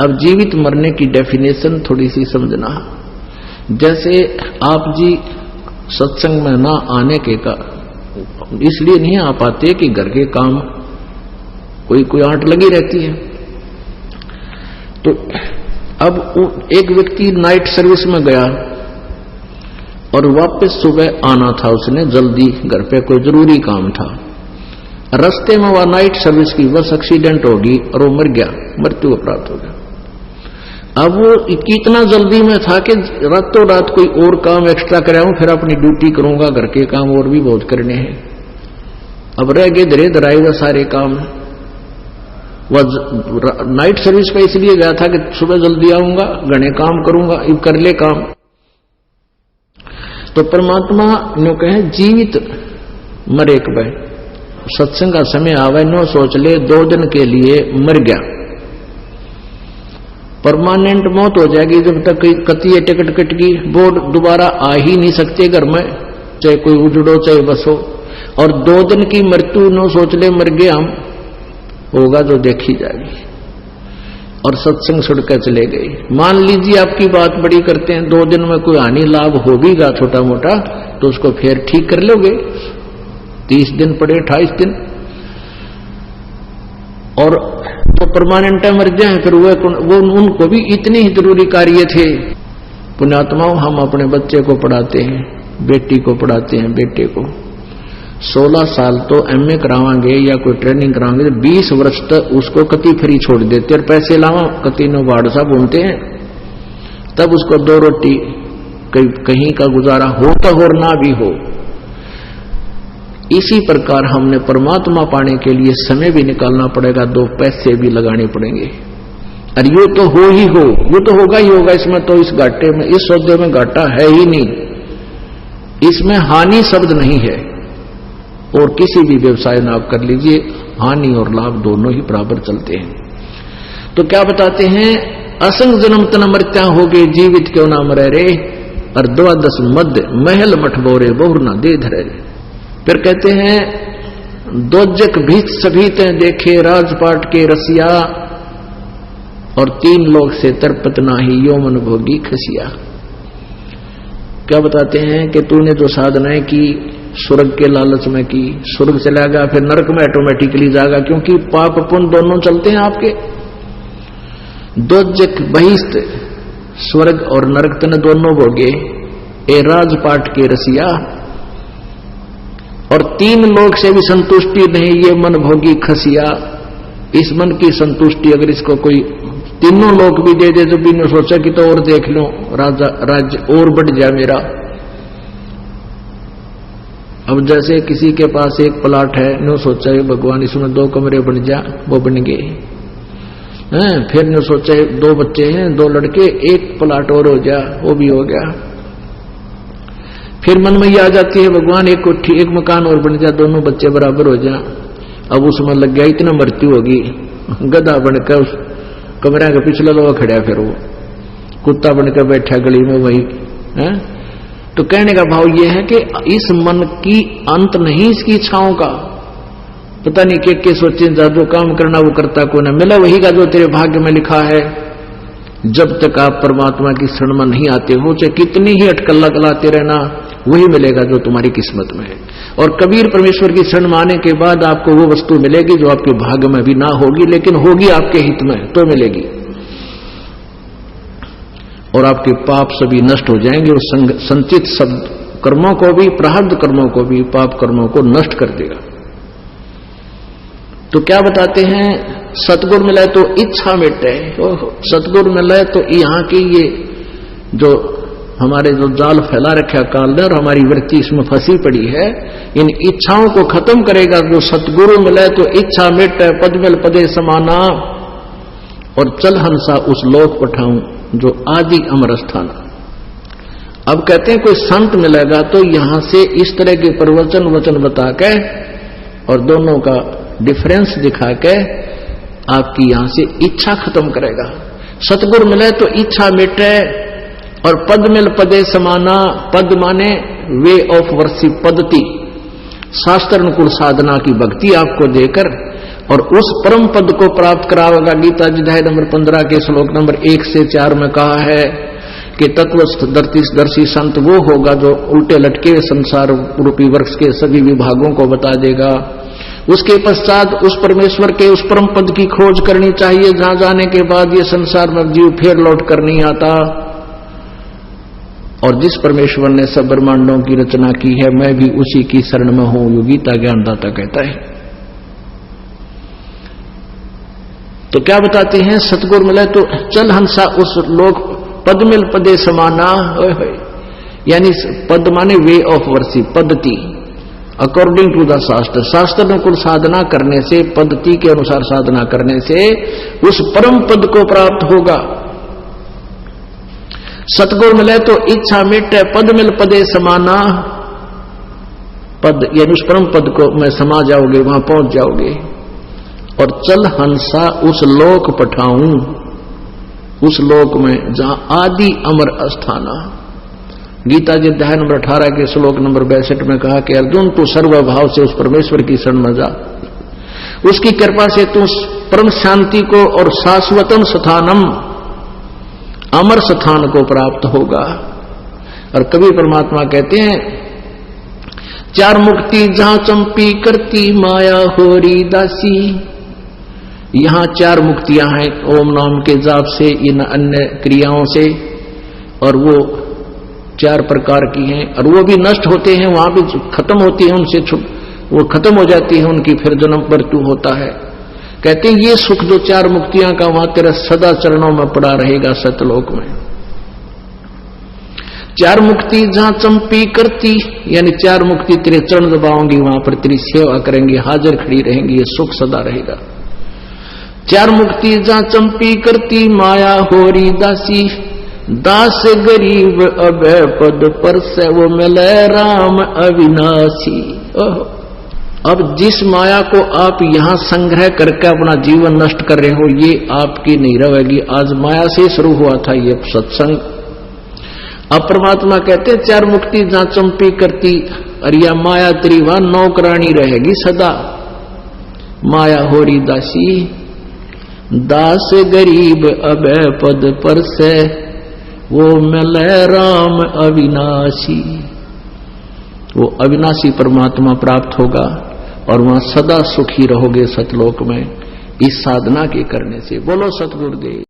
अब जीवित मरने की डेफिनेशन थोड़ी सी समझना। जैसे आप जी सत्संग में ना आने के का इसलिए नहीं आ पाते कि घर के काम कोई आंट लगी रहती है। तो अब एक व्यक्ति नाइट सर्विस में गया और वापस सुबह आना था, उसने जल्दी, घर पे कोई जरूरी काम था। रास्ते में वह नाइट सर्विस की बस एक्सीडेंट होगी और वो मर गया, मृत्यु को प्राप्त हो गया। अब वो कितना जल्दी में था कि रातों रात कोई और काम एक्स्ट्रा कराऊं, फिर अपनी ड्यूटी करूंगा, घर के काम और भी बहुत करने हैं। अब रह गए धरे धराए वह सारे काम। वह नाइट सर्विस पे इसलिए गया था कि सुबह जल्दी आऊंगा, घने काम करूंगा, अब कर ले काम। तो परमात्मा नो कहे जीवित मरे कब सत्संग का समय आवे नो सोच ले 2 दिन के लिए मर गया, परमानेंट मौत हो जाएगी। जब तक कतिये टिकट कटगी वो दोबारा आ ही नहीं सकते घर में, चाहे कोई उजड़ो चाहे बसो। और 2 दिन की मृत्यु नो सोच ले मर गए हम, होगा जो देखी जाएगी। और सत्संग छुड़कर चले गए। मान लीजिए आपकी बात बड़ी करते हैं, 2 दिन में कोई हानि लाभ हो भी गा छोटा मोटा, तो उसको फिर ठीक कर लोगे। 30 दिन पड़े 28 दिन। और जो परमानेंट मर जाए फिर वो उनको भी इतने ही जरूरी कार्य थे। पुण्यात्माओं, हम अपने बच्चे को पढ़ाते हैं, बेटी को पढ़ाते हैं, बेटे को 16 साल तो एमए करावांगे या कोई ट्रेनिंग करावांगे, 20 वर्ष तक उसको कति फ्री छोड़ देते और पैसे लावा कति नो वार्ड साहब घूमते हैं, तब उसको 2 रोटी कहीं का गुजारा हो तो और ना भी हो। इसी प्रकार हमने परमात्मा पाने के लिए समय भी निकालना पड़ेगा, 2 पैसे भी लगाने पड़ेंगे। और ये तो हो ही हो, ये तो होगा ही होगा। इसमें तो इस घाटे में, इस सौदे में घाटा है ही नहीं, इसमें हानि शब्द नहीं है। और किसी भी व्यवसाय में आप कर लीजिए, हानि और लाभ दोनों ही बराबर चलते हैं। तो क्या बताते हैं, असंग जन्म तन मृत्या हो गए, जीवित क्यों ना मरे रे, और 12 मध्य महल मठ बोरे बहुर ना दे धरे। फिर कहते हैं, दोजक भीत सभी ते देखे राजपाट के रसिया, और 3 लोग से तरपत नाही यो मन भोगी खसिया। क्या बताते हैं कि तूने जो साधनाएं की स्वर्ग के लालच में की, स्वर्ग चला गया, फिर नरक में ऑटोमेटिकली जाएगा, क्योंकि पाप पुण्य दोनों चलते हैं आपके। दोजक बहिस्त, स्वर्ग और नरक तने दोनों भोगे, ए राजपाट के रसिया, और 3 लोग से भी संतुष्टि नहीं, ये मन भोगी खसिया। इस मन की संतुष्टि अगर इसको कोई 3 लोग भी दे दे तो भी न सोचा कि तो और देख लो, राज्य और बढ़ जाए मेरा। अब जैसे किसी के पास एक प्लाट है, नो सोचा है भगवान इसमें 2 कमरे बन जा, वो बन गए हैं। फिर नो सोचा है 2 बच्चे हैं, 2 लड़के, 1 प्लाट और हो जा, वो भी हो गया। फिर मन में ये आ जाती है भगवान एक कोठी, 1 मकान और बन जा, दोनों बच्चे बराबर हो जा। अब उसमें लग गया इतना मृत्यु होगी, गधा बनकर उस कमरे के पिछले लोग खड़ा, फिर वो कुत्ता बनकर बैठा गली में वही है। तो कहने का भाव ये है कि इस मन की अंत नहीं इसकी इच्छाओं का। पता नहीं के सोचे, जो काम करना वो करता को ना मिला वही का जो तेरे भाग्य में लिखा है। जब तक आप परमात्मा की शरण में नहीं आते हो, चाहे कितनी ही अटकल लगाते रहना, वही मिलेगा जो तुम्हारी किस्मत में है। और कबीर परमेश्वर की शरण में आने के बाद आपको वो वस्तु मिलेगी जो आपके भाग्य में भी ना होगी, लेकिन होगी आपके हित में तो मिलेगी। और आपके पाप सभी नष्ट हो जाएंगे। और संचित सब कर्मों को भी, प्रारब्ध कर्मों को भी, पाप कर्मों को नष्ट कर देगा। तो क्या बताते हैं, सतगुरु मिला तो इच्छा मिटे। सतगुरु मिला तो यहाँ की ये जो हमारे जो जाल फैला रखा काल ने और हमारी वृत्ति इसमें फंसी पड़ी है, इन इच्छाओं को खत्म करेगा। जो सतगुरु मिले तो इच्छा मिटे, पदमिल पदे समाना, और चल हंसा उस लोक पठाऊं जो आदि अमर स्थान। अब कहते हैं कोई संत मिलेगा तो यहां से इस तरह के प्रवचन वचन बता के और दोनों का डिफरेंस दिखा के आपकी यहां से इच्छा खत्म करेगा। सतगुरु मिले तो इच्छा मिटे, और पद मिल पदे समाना। पद माने वे ऑफ वर्शिप, पद्धति, शास्त्र अनुकूल साधना की भक्ति आपको देकर और उस परम पद को प्राप्त करावेगा। गीता जी अध्याय नंबर 15 के श्लोक नंबर 1 से 4 में कहा है कि तत्वदर्शी संत वो होगा जो उल्टे लटके संसार रूपी वृक्ष के सभी विभागों को बता देगा। उसके पश्चात उस परमेश्वर के उस परम पद की खोज करनी चाहिए जहां जाने के बाद ये संसार में जीव फिर लौट कर नहीं आता। और जिस परमेश्वर ने सब ब्रह्मांडों की रचना की है मैं भी उसी की शरण में हूं, यो गीता ज्ञानदाता कहता है। तो क्या बताते हैं, सतगुरु मिले तो चल हंसा उस लोक पद मिल पदे समाना, यानी पद माने वे ऑफ वर्शिप, पद्धति अकॉर्डिंग टू द शास्त्र, शास्त्र अनुकूल साधना करने से, पद्धति के अनुसार साधना करने से उस परम पद को प्राप्त होगा। सतगुरु मिले तो इच्छा मिटे पद मिल पदे समाना, पद यानी उस परम पद को में समा जाओगे, वहां पहुंच जाओगे। और चल हंसा उस लोक पठाऊं, उस लोक में जहां आदि अमर अस्थाना। गीता जी अध्याय नंबर 18 के श्लोक नंबर 62 में कहा कि अर्जुन तू सर्वभाव से उस परमेश्वर की शरण में जा, उसकी कृपा से तू परम शांति को और शाश्वतम स्थानम अमर स्थान को प्राप्त होगा। और कभी परमात्मा कहते हैं चार मुक्ति जहां चंपी करती माया होरी दासी, यहां चार मुक्तियां हैं ओम नाम के जाप से, इन अन्य क्रियाओं से, और वो चार प्रकार की हैं और वो भी नष्ट होते हैं, वहां भी खत्म होती है, उनसे वो खत्म हो जाती है उनकी, फिर जन्म मृत्यु होता है। कहते हैं ये सुख जो चार मुक्तियां का वहां तेरा सदा चरणों में पड़ा रहेगा सतलोक में। चार मुक्ति जहां चंपी करती, यानी चार मुक्ति तेरे चरण दबाओंगी, वहां पर तेरी सेवा करेंगी, हाजिर खड़ी रहेंगी, ये सुख सदा रहेगा। चार मुक्ति जहां चंपी करती माया होरी दासी, दास गरीब अभय पद पर से वो मिले राम अविनाशी। अब जिस माया को आप यहां संग्रह करके अपना जीवन नष्ट कर रहे हो, ये आपकी नहीं रहेगी। आज माया से शुरू हुआ था ये सत्संग। अब परमात्मा कहते चार मुक्ति जहां चंपी करती, अरिया माया तेरी वहां नौकरानी रहेगी सदा। माया होरी दासी, दास गरीब अभय पद पर से वो मिले राम अविनाशी। वो अविनाशी परमात्मा प्राप्त होगा और वहां सदा सुखी रहोगे सतलोक में, इस साधना के करने से। बोलो सतगुरुदेव।